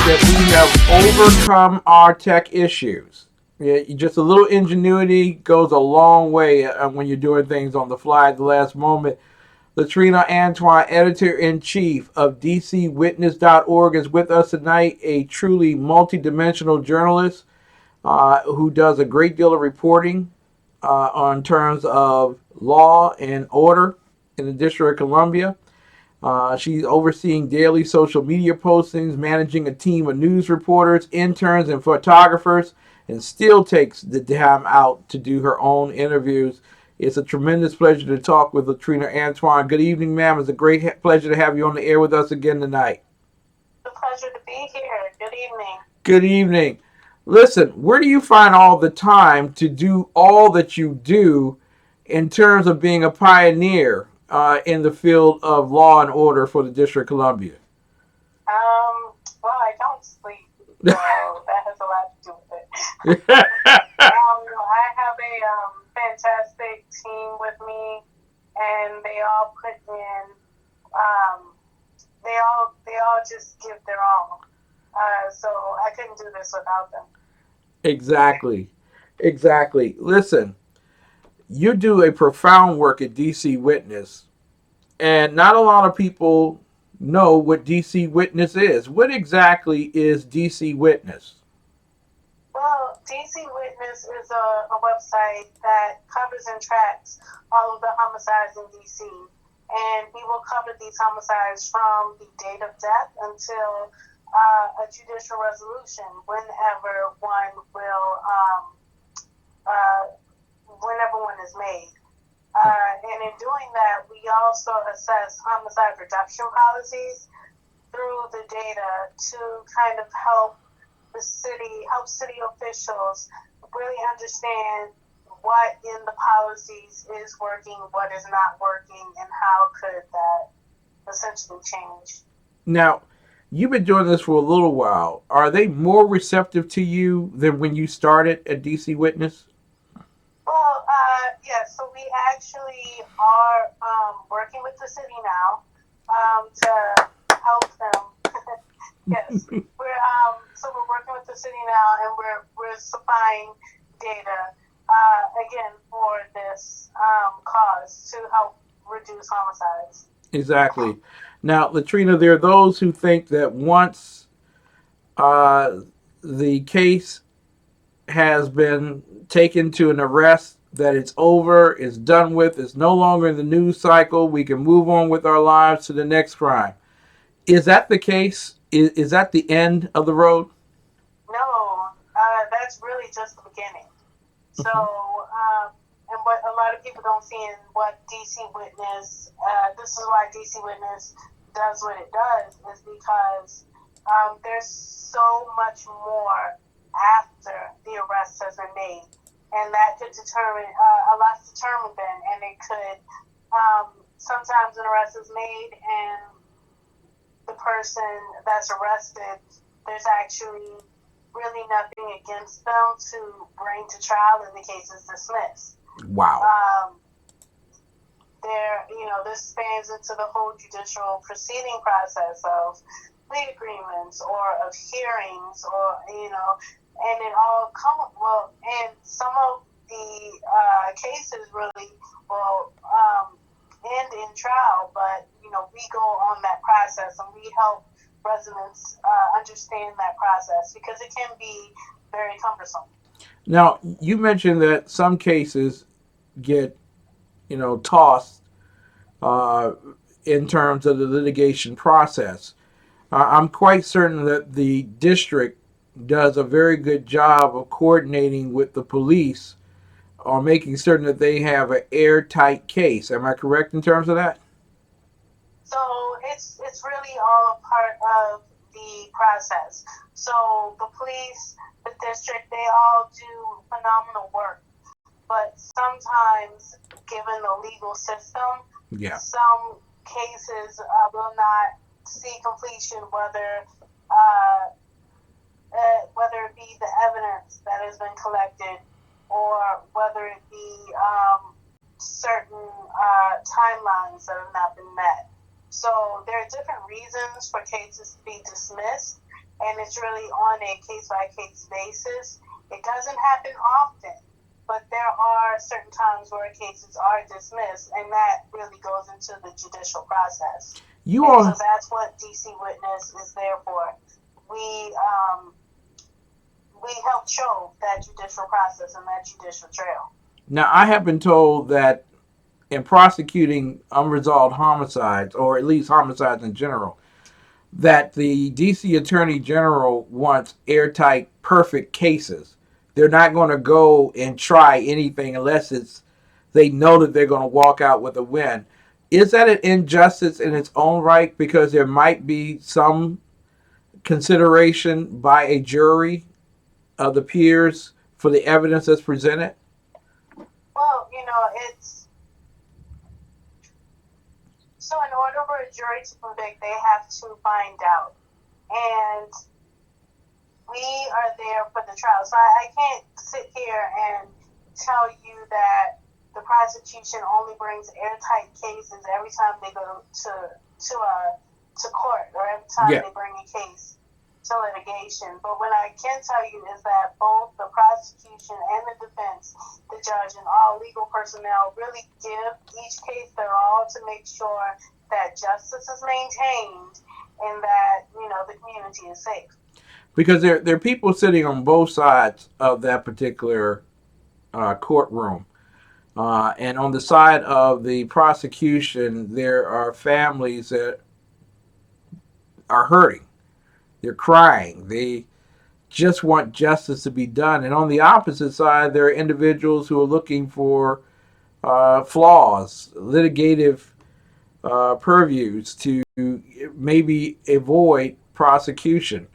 that we have overcome our tech issues. Yeah, just a little ingenuity goes a long way when you're doing things on the fly at the last moment. LaTrina Antoine, editor-in-chief of DCWitness.org, is with us tonight, a truly multidimensional journalist who does a great deal of reporting on terms of law and order in the District of Columbia. She's overseeing daily social media postings, managing a team of news reporters, interns, and photographers, and still takes the time out to do her own interviews. It's a tremendous pleasure to talk with LaTrina Antoine. Good evening, ma'am. It's a great pleasure to have you on the air with us again tonight. It's a pleasure to be here. Good evening. Good evening. Listen, where do you find all the time to do all that you do in terms of being a pioneer in the field of law and order for the District of Columbia? Well, I don't sleep, so that has a lot to do with it. I have a fantastic team with me, and they all put in. Um, they all just give their all. So I couldn't do this without them. Exactly. Exactly. Listen, you do a profound work at DC Witness, and not a lot of people know what DC Witness is. What exactly is DC Witness? Well, DC Witness is a website that covers and tracks all of the homicides in DC. And we will cover these homicides from the date of death until a judicial resolution, whenever one is made. And in doing that, we also assess homicide reduction policies through the data to kind of help city officials really understand what in the policies is working, what is not working, and how could that essentially change. Now, you've been doing this for a little while. Are they more receptive to you than when you started at DC Witness? Well, yeah, so we actually are working with the city now to help them. Yes, we're working with the city now, and we're supplying data again for this cause to help reduce homicides. Exactly. Now, LaTrina, there are those who think that once uh, the case has been taken to an arrest, that it's over, it's done with, it's no longer in the news cycle, we can move on with our lives to the next crime. Is that the case? Is that the end of the road? No, that's really just the beginning. So, and what a lot of people don't see in what DC Witness, this is why DC Witness does what it does, is because there's so much more after the arrest has been made. And that could determine, a lot's determined then, and it could, sometimes an arrest is made and the person that's arrested, there's actually really nothing against them to bring to trial, and the case is dismissed. Wow. This spans into the whole judicial proceeding process of plea agreements or of hearings, or and it all and some of the cases really will end in trial, but we go on that process and we help residents understand that process because it can be very cumbersome. Now, you mentioned that some cases get, tossed uh, in terms of the litigation process. I'm quite certain that the district does a very good job of coordinating with the police or making certain that they have an airtight case. Am I correct in terms of that? So it's really all a part of the process. So the police, the district, they all do phenomenal work. But sometimes, given the legal system, Yeah. some cases will not see completion, uh, whether it be the evidence that has been collected, or whether it be certain timelines that have not been met. So there are different reasons for cases to be dismissed, and it's really on a case-by-case basis. It doesn't happen often, but there are certain times where cases are dismissed, and that really goes into the judicial process. So that's what DC Witness is there for. We help show that judicial process and that judicial trail. Now, I have been told that in prosecuting unresolved homicides, or at least homicides in general, that the DC Attorney General wants airtight, perfect cases. They're not going to go and try anything unless they know that they're going to walk out with a win. Is that an injustice in its own right? Because there might be some consideration by a jury of the peers for the evidence that's presented? Well, it's so in order for a jury to convict, they have to find out. And we are there for the trial. So I can't sit here and tell you that the prosecution only brings airtight cases every time they go to court, or every time they bring a case to litigation. But what I can tell you is that both the prosecution and the defense, the judge, and all legal personnel really give each case their all to make sure that justice is maintained and that, the community is safe. Because there are people sitting on both sides of that particular courtroom. And on the side of the prosecution, there are families that are hurting. They're crying. They just want justice to be done. And on the opposite side, there are individuals who are looking for flaws, litigative purviews to maybe avoid prosecution.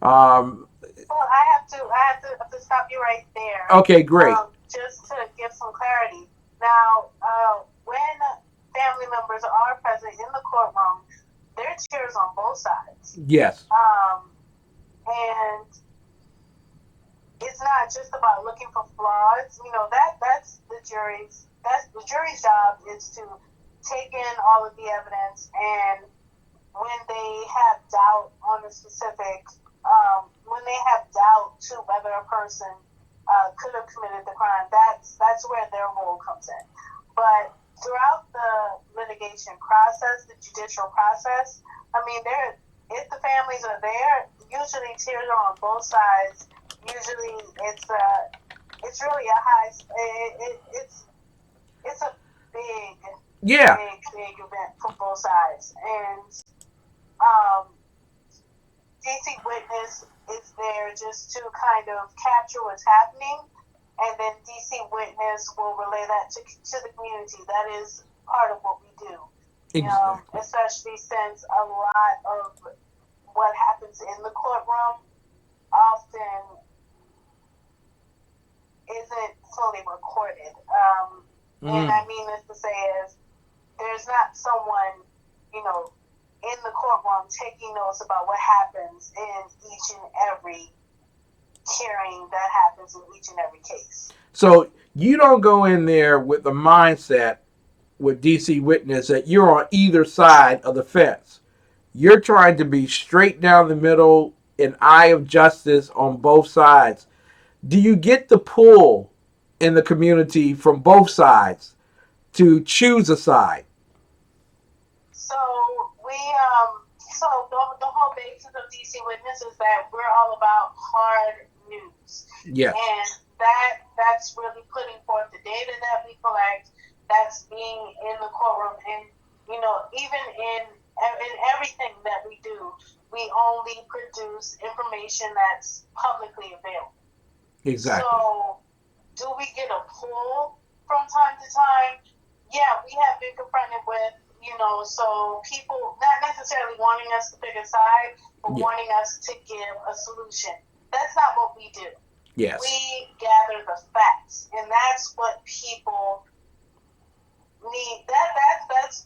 Well, I have to stop you right there. Okay, great. Just to give some clarity. Now, when family members are present in the courtroom, there are tears on both sides. Yes. And it's not just about looking for flaws. That's the jury's job, is to take in all of the evidence, and when they have doubt on a specific, when they have doubt to whether a person could have committed the crime, that's where their role comes in. But throughout the litigation process, the judicial process, if the families are there, usually tears are on both sides. Usually it's really a high, it's a big event for both sides. And DC Witness is there just to kind of capture what's happening, and then DC Witness will relay that to the community. That is part of what we do. Exactly. Especially since a lot of what happens in the courtroom often isn't fully recorded. And I mean this to say is, there's not someone, in the courtroom taking notes about what happens in each and every hearing that happens in each and every case. So you don't go in there with the mindset with DC Witness that you're on either side of the fence. You're trying to be straight down the middle, an eye of justice on both sides. Do you get the pull in the community from both sides to choose a side? So the whole basis of DC Witness is that we're all about hard news. Yes. And that's really putting forth the data that we collect, that's being in the courtroom, and even in everything that we do, we only produce information that's publicly available. Exactly. So, do we get a pull from time to time? Yeah, we have been confronted with, so people not necessarily wanting us to pick a side, but wanting us to give a solution. That's not what we do. Yes. We gather the facts, and that's what people need. That's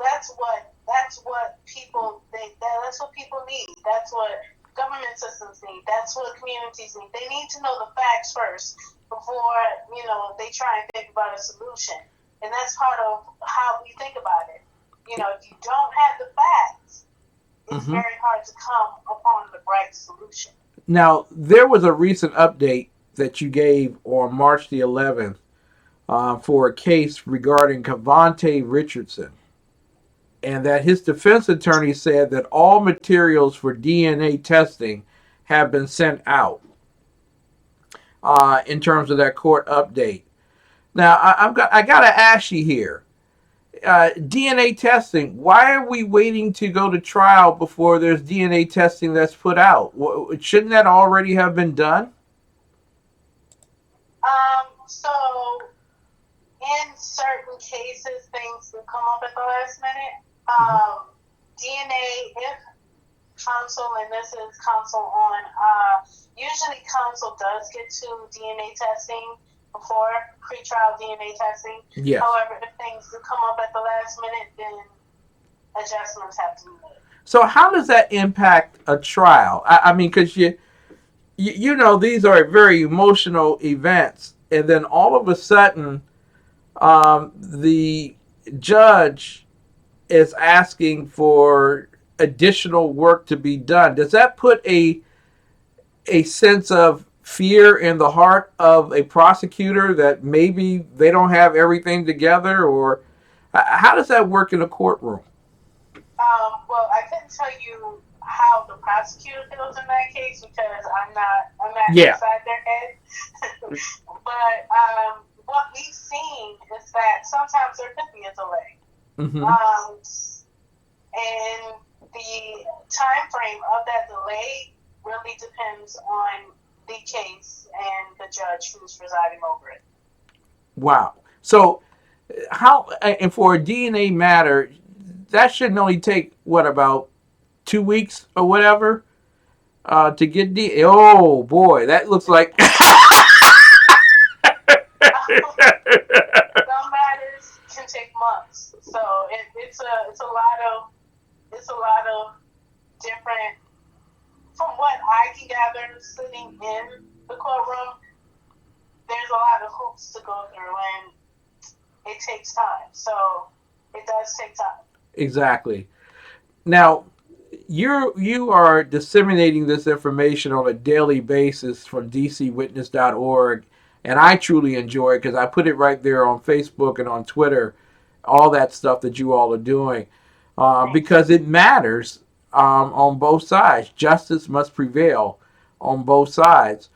what people think. That's what people need. That's what government systems need. That's what communities need. They need to know the facts first before they try and think about a solution. And that's part of how we think about it. If you don't have the facts, it's Mm-hmm. very hard to come upon the right solution. Now, there was a recent update that you gave on March the 11th for a case regarding Cavante Richardson, and that his defense attorney said that all materials for DNA testing have been sent out in terms of that court update. Now, I got to ask you here. DNA testing. Why are we waiting to go to trial before there's DNA testing that's put out? Shouldn't that already have been done? So in certain cases, things will come up at the last minute. DNA, if counsel, and this is counsel on, usually counsel does get to DNA testing before pretrial DNA testing. Yes. However, if things do come up at the last minute, then adjustments have to be made. So how does that impact a trial? I mean, because you know these are very emotional events, and then all of a sudden, the judge is asking for additional work to be done. Does that put a sense of fear in the heart of a prosecutor that maybe they don't have everything together, or how does that work in a courtroom? Well, I couldn't tell you how the prosecutor feels in that case because I'm not inside their head. But what we've seen is that sometimes there could be a delay. Mm-hmm. And the time frame of that delay really depends on the case and the judge who's presiding over it. Wow. So how, and for a DNA matter, that shouldn't only take what, about 2 weeks or whatever to get oh boy, that looks like Some matters can take months, so it's a lot of different. From what I can gather, sitting in the courtroom, there's a lot of hoops to go through, and it takes time. So it does take time. exactly. Now, you are disseminating this information on a daily basis from dcwitness.org, and I truly enjoy it because I put it right there on Facebook and on Twitter, all that stuff that you all are doing, because it matters on both sides. Justice must prevail on both sides.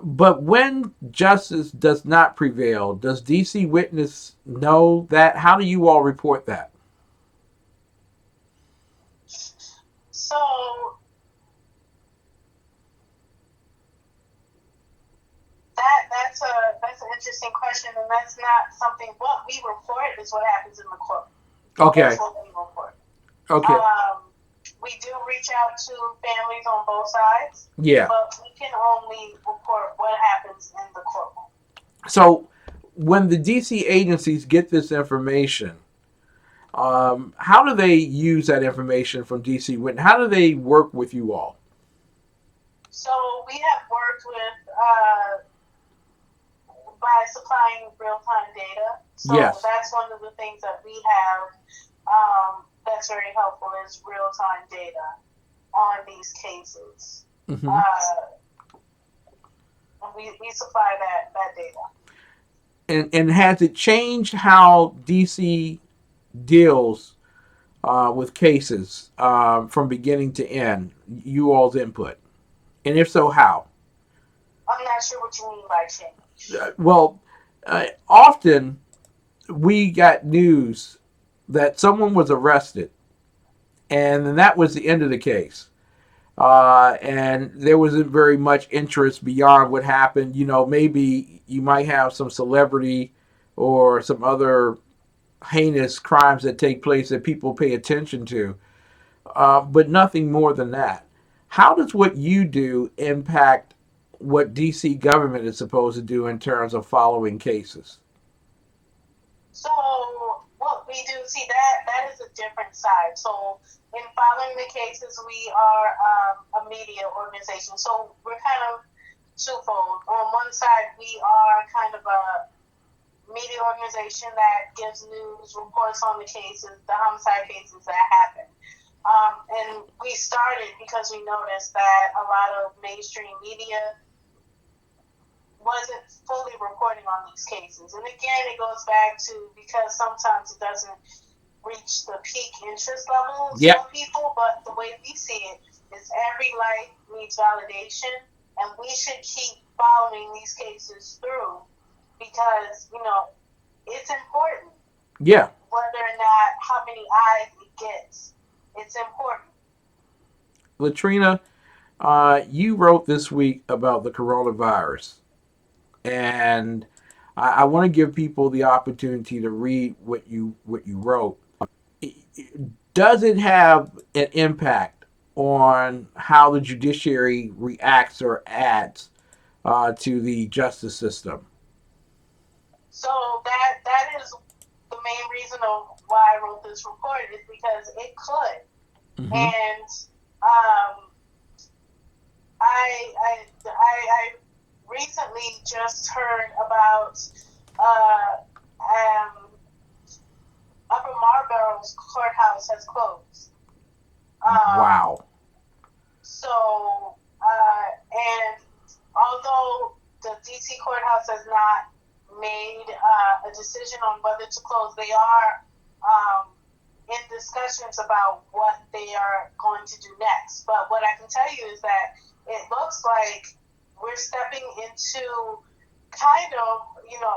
But when justice does not prevail, does DC Witness know that? How do you all report that? So that's an interesting question, and that's not something. What we report is what happens in the court. Okay. That's what we report. Okay. We do reach out to families on both sides. Yeah. But we can only report what happens in the courtroom. So when the DC agencies get this information, how do they use that information from DC Witness? How do they work with you all? So we have worked with by supplying real-time data. So yes. That's one of the things that we have that's very helpful is real-time data on these cases. Mm-hmm. We supply that data. And has it changed how DC deals with cases from beginning to end? You all's input, and if so, how? I'm not sure what you mean by change. Well, often we got news that someone was arrested, and then that was the end of the case. And there wasn't very much interest beyond what happened. You know, maybe you might have some celebrity or some other heinous crimes that take place that people pay attention to, but nothing more than that. How does what you do impact what DC government is supposed to do in terms of following cases? So what we do, see that is a different side. So in following the cases, we are a media organization. So we're kind of twofold. On one side, we are kind of a media organization that gives news, reports on the cases, the homicide cases that happen. And we started because we noticed that a lot of mainstream media wasn't fully reporting on these cases. And again, it goes back to because sometimes it doesn't reach the peak interest levels of people, but the way we see it is every life needs validation, and we should keep following these cases through because, it's important. Yeah. Whether or not how many eyes it gets, it's important. LaTrina, you wrote this week about the coronavirus, and I want to give people the opportunity to read what you wrote. Does it have an impact on how the judiciary reacts or adds to the justice system? So that is the main reason of why I wrote this report is because it could. Mm-hmm. And I recently just heard about Upper Marlboro's courthouse has closed. Wow. So, and although the DC courthouse has not made a decision on whether to close, they are in discussions about what they are going to do next. But what I can tell you is that it looks like we're stepping into kind of,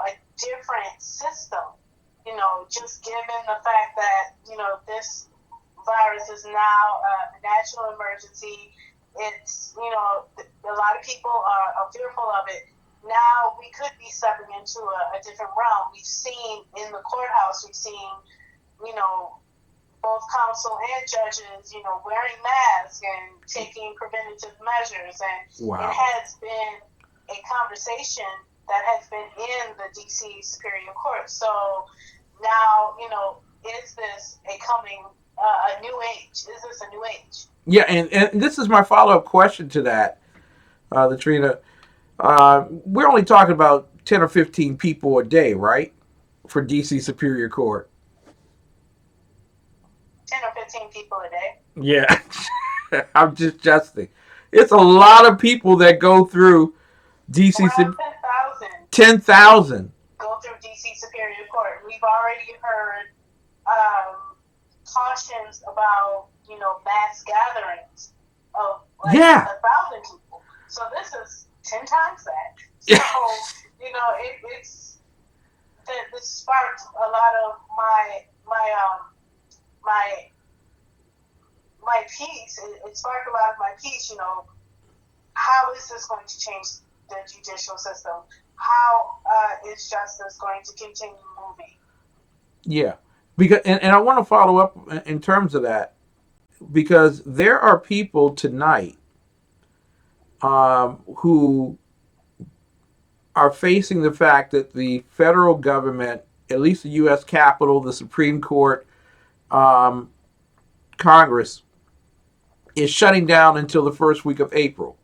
a different system, just given the fact that, this virus is now a national emergency. It's, a lot of people are fearful of it. Now we could be stepping into a different realm. We've seen in the courthouse, both counsel and judges, wearing masks and taking preventative measures. And wow. It has been a conversation that has been in the DC Superior Court. So now, is this a new age? Is this a new age? Yeah, and this is my follow-up question to that, LaTrina. We're only talking about 10 or 15 people a day, right? For DC Superior Court. 10 or 15 people a day? Yeah. I'm just adjusting. It's a lot of people that go through DC. Around 10,000. 10,000. Go through DC Superior Court. We've already heard cautions about, mass gatherings of 1,000 people. So this is 10 times that. So, this sparked a lot of my piece. It sparked a lot of my piece. How is this going to change the judicial system? How is justice going to continue moving? Yeah, because and I want to follow up in terms of that, because there are people tonight who are facing the fact that the federal government, at least the U.S. Capitol, the Supreme Court, Congress, is shutting down until the first week of April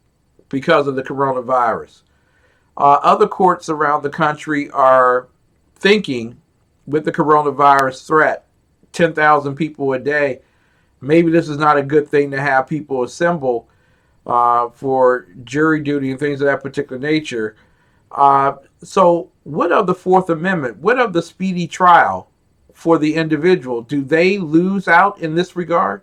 because of the coronavirus. Other courts around the country are thinking, with the coronavirus threat, 10,000 people a day, maybe this is not a good thing to have people assemble for jury duty and things of that particular nature. So what of the Fourth Amendment? What of the speedy trial for the individual? Do they lose out in this regard?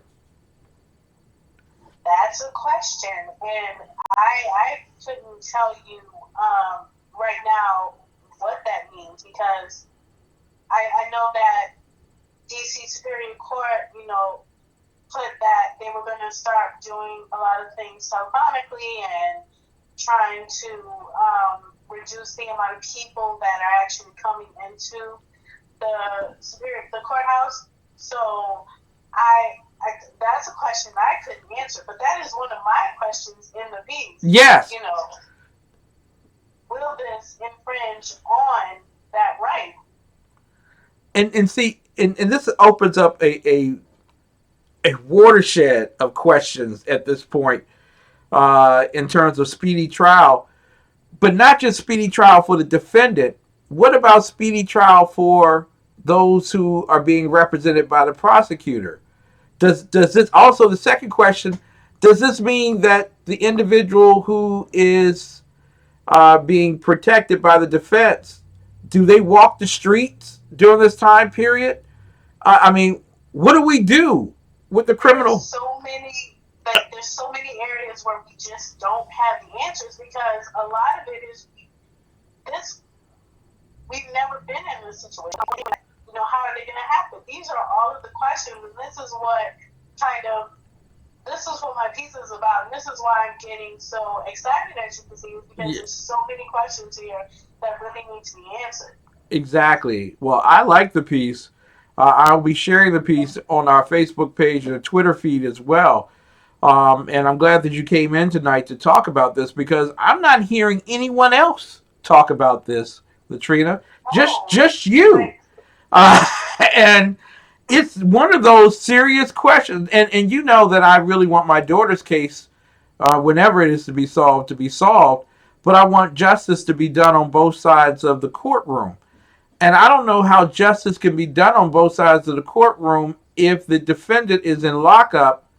That's a question, and I couldn't tell you right now what that means, because I know that DC Superior Court, put that they were going to start doing a lot of things telephonically and trying to reduce the amount of people that are actually coming into the courthouse. So that's a question I couldn't answer, but that is one of my questions in the piece. Yes. Will this infringe on that right? And see, and this opens up a watershed of questions at this point in terms of speedy trial, but not just speedy trial for the defendant, what about speedy trial for those who are being represented by the prosecutor? Does this also, the second question, does this mean that the individual who is being protected by the defense, do they walk the streets during this time period? I mean, what do we do with the criminal? There's so many areas where we just don't have the answers, because a lot of it is this. We've never been in this situation. How are they going to happen? These are all of the questions, and this is what my piece is about, and this is why I'm getting so excited, as you can see, because there's so many questions here that really need to be answered. Exactly. Well, I like the piece. I'll be sharing the piece on our Facebook page and a Twitter feed as well. And I'm glad that you came in tonight to talk about this, because I'm not hearing anyone else talk about this, LaTrina. Just you. And it's one of those serious questions. And you know that I really want my daughter's case, whenever it is to be solved, but I want justice to be done on both sides of the courtroom. And I don't know how justice can be done on both sides of the courtroom if the defendant is in lockup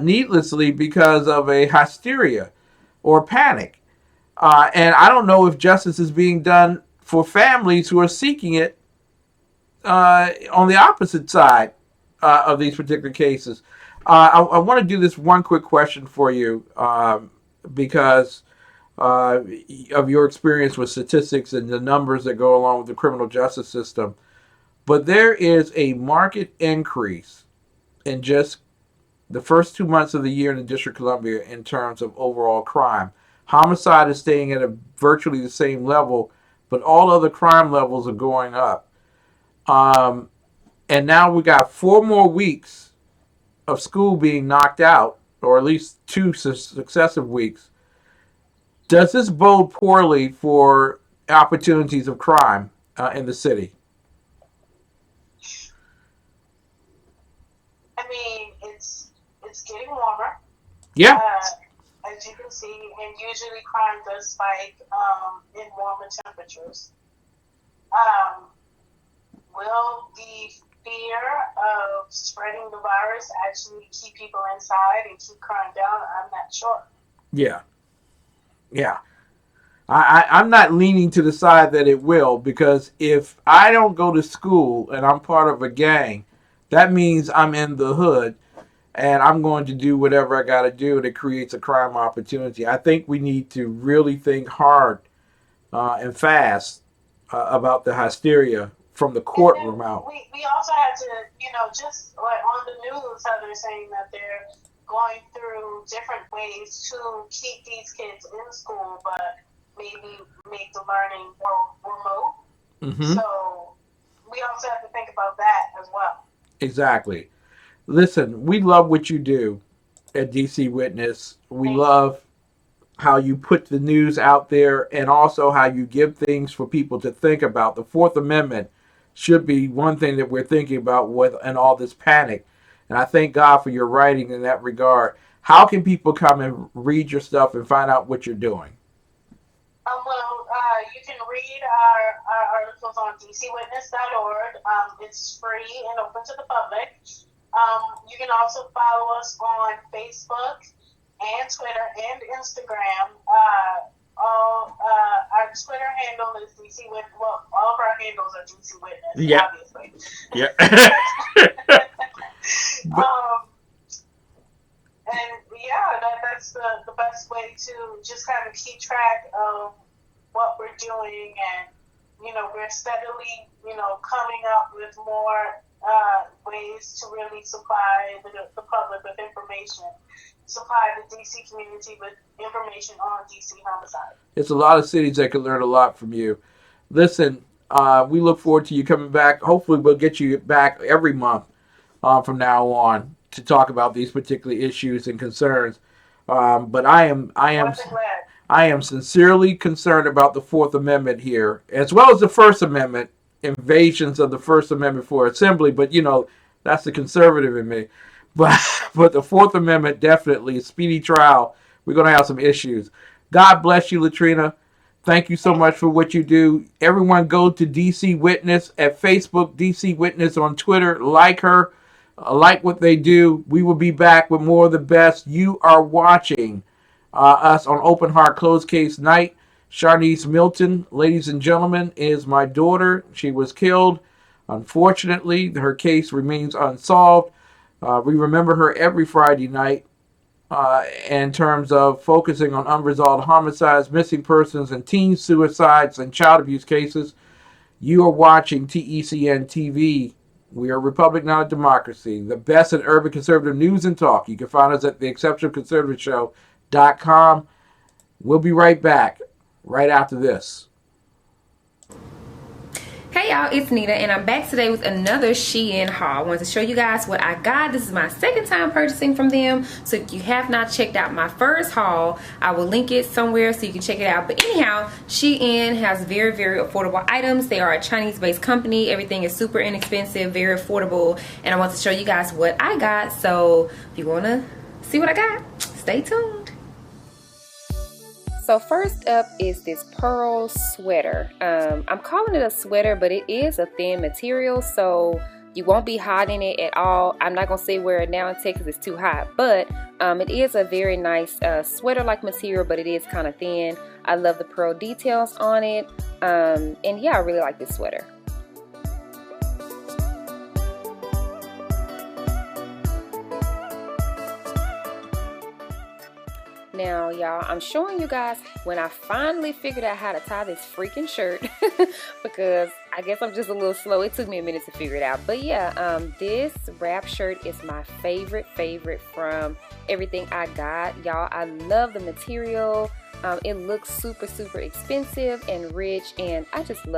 needlessly because of a hysteria or panic. And I don't know if justice is being done for families who are seeking it on the opposite side of these particular cases. I want to do this one quick question for you, because of your experience with statistics and the numbers that go along with the criminal justice system. But there is a marked increase in just the first 2 months of the year in the District of Columbia in terms of overall crime. Homicide is staying at virtually the same level, but all other crime levels are going up. And now we got 4 more weeks of school being knocked out, or at least 2 successive weeks. Does this bode poorly for opportunities of crime in the city? I mean, it's getting warmer. Yeah. As you can see, and usually crime does spike in warmer temperatures. Will the fear of spreading the virus actually keep people inside and keep crime down? I'm not sure. Yeah. I'm not leaning to the side that it will, because if I don't go to school and I'm part of a gang, that means I'm in the hood and I'm going to do whatever I got to do that creates a crime opportunity. I think we need to really think hard and fast about the hysteria from the courtroom out. We also had to, just like on the news, how they're saying that they're going through different ways to keep these kids in school, but maybe make the learning more remote. Mm-hmm. So we also have to think about that as well. Exactly. Listen, we love what you do at DC Witness. We love how you put the news out there, and also how you give things for people to think about. The Fourth Amendment should be one thing that we're thinking about with and all this panic. And I thank God for your writing in that regard. How can people come and read your stuff and find out what you're doing? You can read our articles on dcwitness.org. It's free and open to the public. You can also follow us on Facebook and Twitter and Instagram. Our Twitter handle is DC Witness. Well, all of our handles are DC Witness, obviously. Yeah. That's the best way to just kind of keep track of what we're doing, and we're steadily coming up with more ways to really supply the public with information, supply the DC community with information on DC homicide. It's a lot of cities that can learn a lot from you. Listen, we look forward to you coming back. Hopefully we'll get you back every month from now on to talk about these particular issues and concerns. But I am sincerely concerned about the Fourth Amendment here, as well as the First Amendment, invasions of the First Amendment for assembly. But that's the conservative in me. But the Fourth Amendment, definitely speedy trial. We're going to have some issues. God bless you, LaTrina. Thank you so much for what you do. Everyone go to DC Witness at Facebook, DC Witness on Twitter. Like her, like what they do. We will be back with more of the best. You are watching us on Open Heart Closed Case Night. Sharnice Milton, ladies and gentlemen, is my daughter. She was killed. Unfortunately, her case remains unsolved. We remember her every Friday night. In terms of focusing on unresolved homicides, missing persons, and teen suicides and child abuse cases. You are watching TECN TV. We are a republic, not a democracy. The best in urban conservative news and talk. You can find us at TheExceptionalConservative.com. We'll be right back, right after this. Hey y'all, it's Nita and I'm back today with another Shein haul. I wanted to show you guys what I got. This is my second time purchasing from them. So if you have not checked out my first haul, I will link it somewhere so you can check it out. But anyhow, Shein has very, very affordable items. They are a Chinese-based company. Everything is super inexpensive, very affordable. And I want to show you guys what I got. So if you want to see what I got, stay tuned. So first up is this pearl sweater. I'm calling it a sweater, but it is a thin material, so you won't be hot in it at all. I'm not gonna say wear it now in Texas, it's too hot, but it is a very nice sweater-like material, but it is kind of thin. I love the pearl details on it, and yeah, I really like this sweater. Now, y'all, I'm showing you guys when I finally figured out how to tie this freaking shirt because I guess I'm just a little slow. It took me a minute to figure it out. But yeah, this wrap shirt is my favorite from everything I got. Y'all, I love the material. It looks super expensive and rich, and I just love